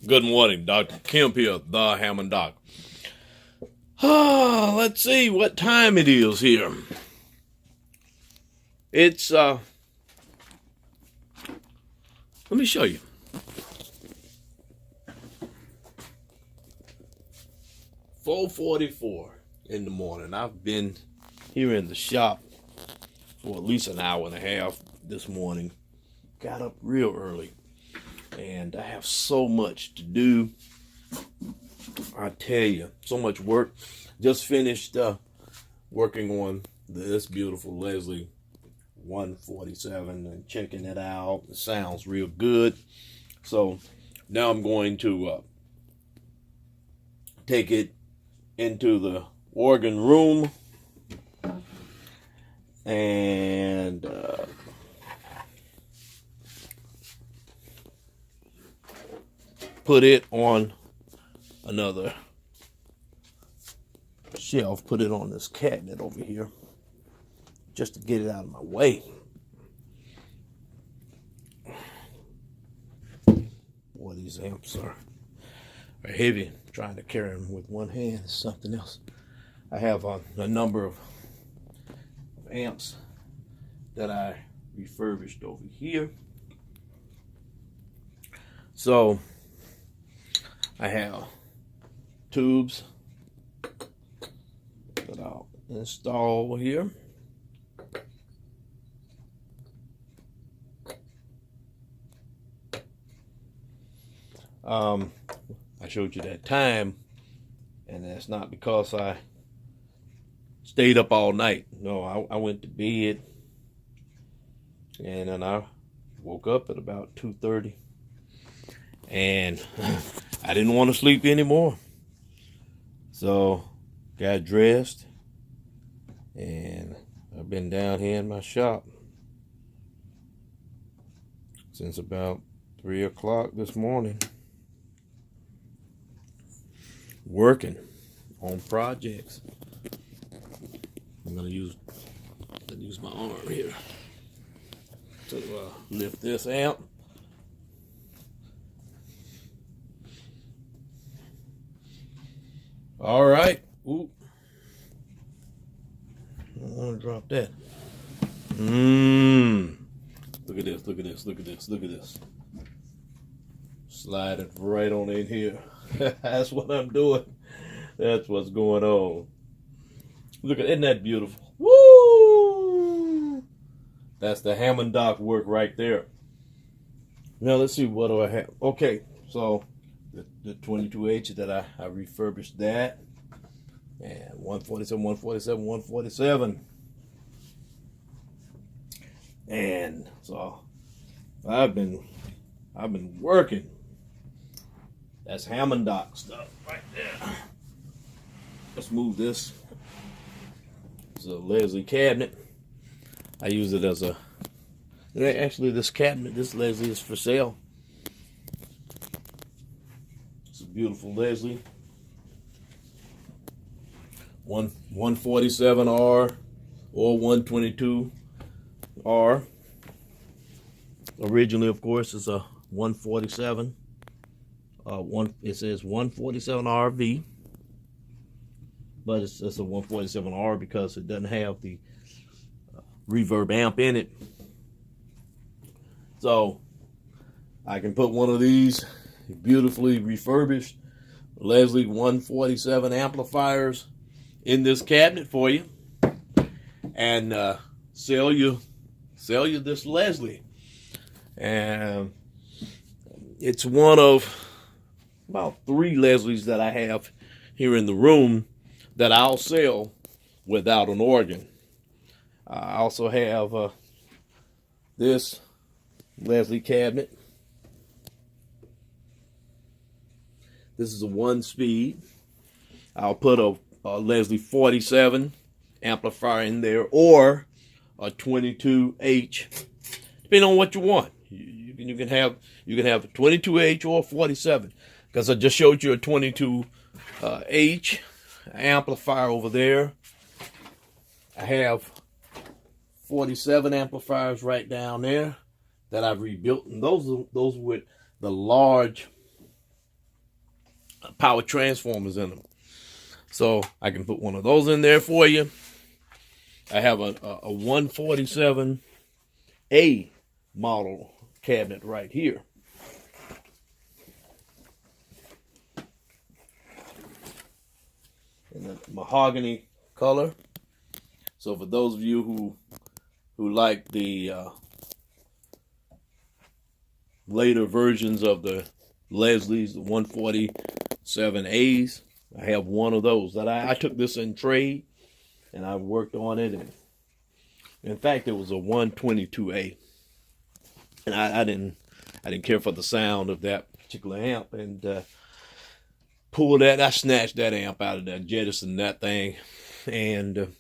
Good morning, Dr. Kemp here, the Hammond Doc. Let's see what time it is here. It's, let me show you. 4:44 in the morning. I've been here in the shop for at least an hour and a half this morning. Got up real early. And I have so much to do. I tell you, so much work. Just finished working on this beautiful Leslie 147 and checking it out. It sounds real good. So now I'm going to take it into the organ room and put it on another shelf, put it on this cabinet over here, just to get it out of my way. Boy, these amps are heavy. Trying to carry them with one hand is something else. I have a number of amps that I refurbished over here. So I have tubes that I'll install over here. I showed you that time, and that's not because I stayed up all night. No, I went to bed, and then I woke up at about 2:30, and I didn't want to sleep anymore. So got dressed, and I've been down here in my shop since about 3 o'clock this morning, working on projects. I'm gonna use my arm here to lift this amp. All right. Ooh. I don't want to drop that. Look at this, look at this, look at this, look at this. Slide it right on in here. That's what I'm doing. That's what's going on. Look at, isn't that beautiful? Woo! That's the Hammond Doc work right there. Now let's see, what do I have? Okay, so the 22H that I refurbished that, and 147, 147, 147, and so I've been working. That's Hammond Doc stuff right there. Let's move this. It's a Leslie cabinet. I use it as a, actually this cabinet, this Leslie is for sale. It's a beautiful Leslie. 147R or 122R. Originally, of course, it's a 147. It says 147RV, but it's a 147R because it doesn't have the reverb amp in it. So I can put one of these beautifully refurbished Leslie 147 amplifiers in this cabinet for you, and sell you this Leslie. And it's one of about 3 Leslies that I have here in the room that I'll sell without an organ. I also have this Leslie cabinet. This is a 1-speed. I'll put a Leslie 47 amplifier in there, or a 22H, depending on what you want. You can have a 22H or a 47, because I just showed you a 22H amplifier over there. I have 47 amplifiers right down there that I've rebuilt, and those with the large power transformers in them. So I can put one of those in there for you. I have a 147A model cabinet right here. In the mahogany color. So for those of you who like the later versions of the Leslie's, the 147As, I have one of those that I took this in trade and I worked on it. And in fact, it was a 122A, and I didn't care for the sound of that particular amp, and pulled that. I snatched that amp out of there, jettisoned that thing, and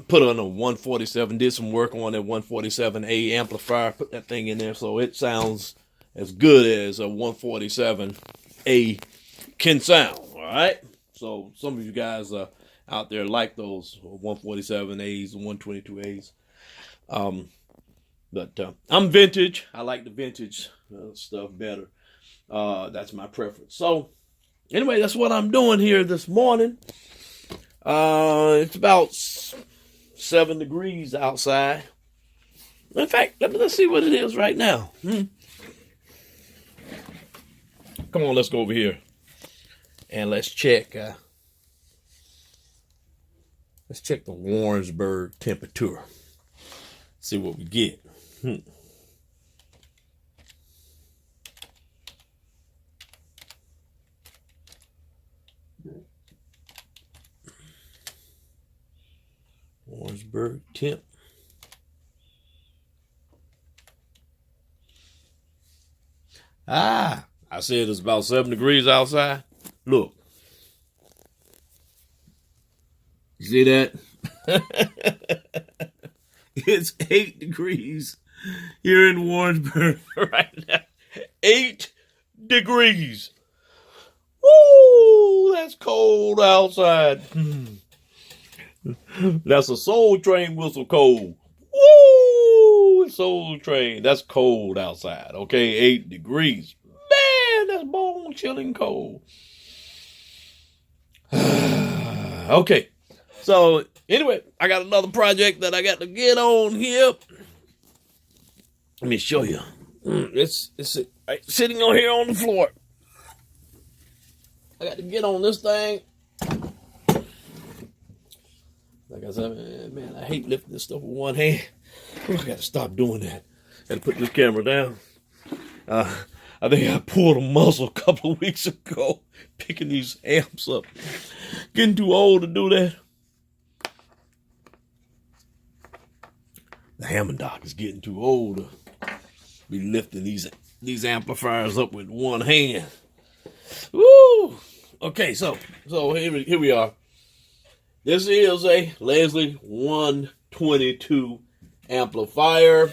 put on a 147. Did some work on that 147A amplifier. Put that thing in there so it sounds as good as a 147A can sound. All right. So some of you guys out there like those 147As, 122As. But I'm vintage. I like the vintage stuff better. That's my preference. So anyway, that's what I'm doing here this morning. It's about 7 degrees outside. In fact, let's see what it is right now. Come on, let's go over here and let's check. Let's check the Warrensburg temperature. See what we get. Warrensburg temp. I said it's about 7 degrees outside. Look. You see that? It's 8 degrees here in Warrensburg right now. 8 degrees. Woo! That's cold outside. That's a Soul Train whistle cold. Woo! Soul Train. That's cold outside. Okay, 8 degrees. Man, that's bone chilling cold. Okay. So anyway, I got another project that I got to get on here. Let me show you. It's sitting on here on the floor. I got to get on this thing. Like I said, man, I hate lifting this stuff with one hand. I got to stop doing that. Got to put this camera down. I think I pulled a muscle a couple of weeks ago picking these amps up. Getting too old to do that. The Hammond doc is getting too old to be lifting these amplifiers up with one hand. Woo! Okay, so here we are. This is a Leslie 122 amplifier,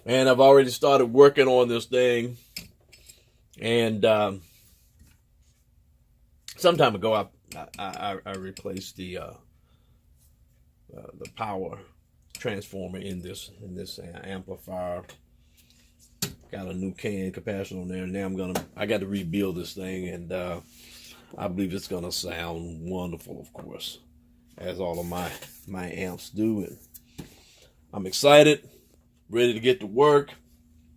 and I've already started working on this thing. And some time ago, I replaced the power transformer in this amplifier. Got a new can capacitor on there. Now I got to rebuild this thing, and I believe it's gonna sound wonderful, of course, as all of my amps do. And I'm excited, ready to get to work.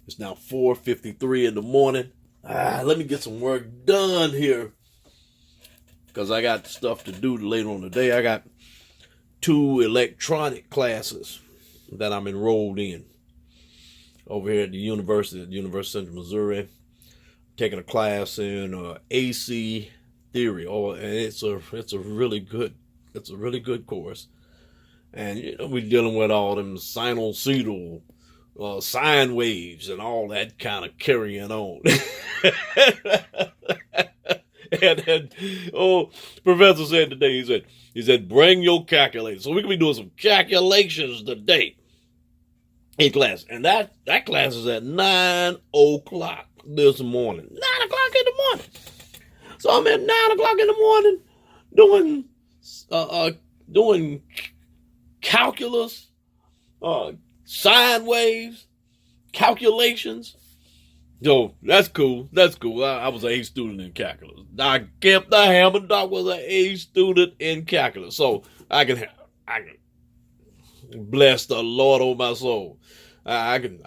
It's now 4:53 in the morning. Let me get some work done here, because I got stuff to do later on today. I got 2 electronic classes that I'm enrolled in over here at the University of Central Missouri. Taking a class in AC theory, and it's a really good course. And we're dealing with all them sinusoidal sine waves and all that kind of carrying on. and professor said today, he said, bring your calculator. So we're gonna be doing some calculations today in class, and that class is at 9 o'clock this morning. 9 o'clock in the morning. So I'm at 9 o'clock in the morning doing calculus, sine waves, calculations, So that's cool. That's cool. I was an A student in calculus. I kept the Hammond. I was an A student in calculus. So I can bless the Lord on my soul. I can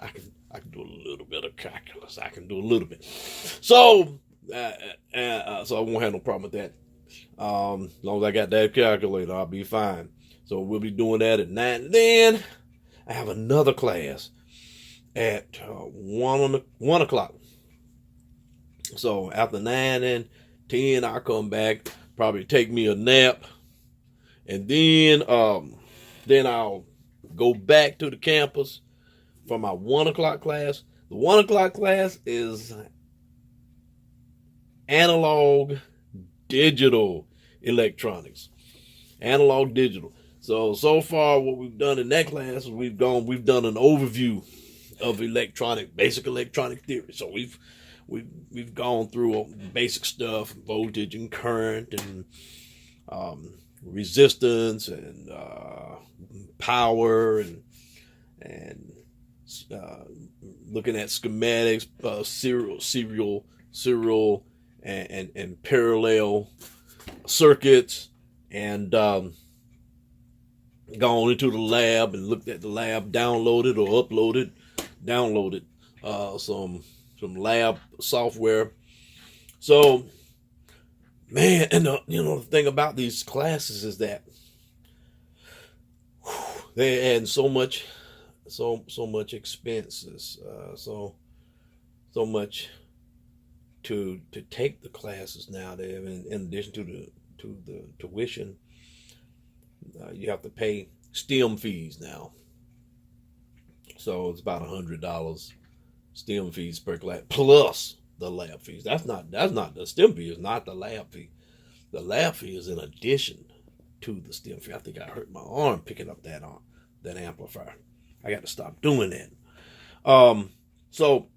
do a little bit of calculus. I can do a little bit. So so I won't have no problem with that. As long as I got that calculator, I'll be fine. So we'll be doing that at 9. Then I have another class at 1 o'clock. So after 9 and 10, I'll come back, probably take me a nap, and then I'll go back to the campus for my 1 o'clock class. The 1 o'clock class is analog digital electronics. Analog digital. So far what we've done in that class is we've done an overview of basic electronic theory. So we've gone through basic stuff, voltage and current and resistance and power and looking at schematics, serial and parallel circuits, and gone into the lab and looked at the lab, downloaded some lab software. So, man, and the thing about these classes is that they add so much expenses, so much to take the classes now. In addition to the tuition, you have to pay STEM fees now. So it's about $100 STEM fees per class plus the lab fees. That's not the STEM fee is not the lab fee. The lab fee is in addition to the STEM fee. I think I hurt my arm picking up that amplifier. I got to stop doing that. So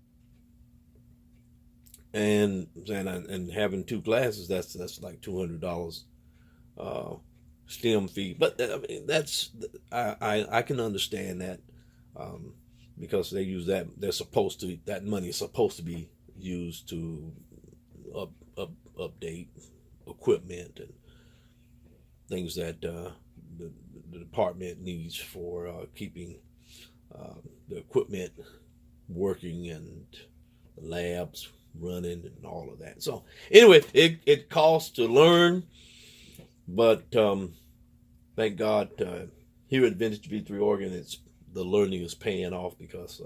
and having 2 classes, that's like $200 STEM fee. But I mean, I can understand that, because they use that. That money is supposed to be used to update equipment and things that the department needs for keeping the equipment working and the labs running and all of that. So anyway, it costs to learn, but thank God here at Vintage V3 Organ, the learning is paying off because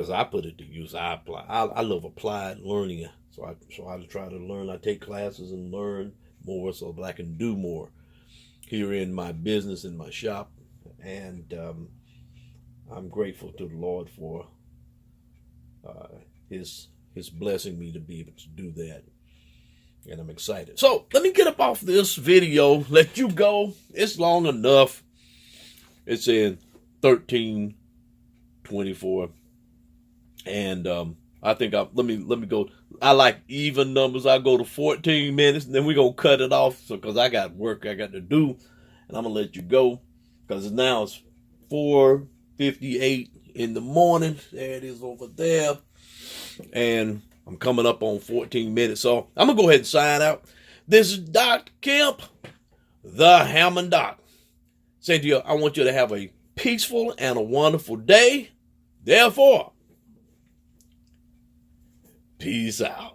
I put it to use. I love applied learning, so I try to learn. I take classes and learn more so that I can do more here in my business, in my shop, and I'm grateful to the Lord for his blessing me to be able to do that, and I'm excited. So let me get up off this video, let you go. It's long enough. It's in 13:24, and I think let me go. I like even numbers. I go to 14 minutes, and then we're gonna cut it off. So because I got work I got to do, and I'm gonna let you go because now it's 4:58 in the morning. There it is over there, and I'm coming up on 14 minutes. So I'm gonna go ahead and sign out. This is Dr. Kemp, the Hammond Doc. Saying to you, I want you to have a peaceful and a wonderful day. Therefore, peace out.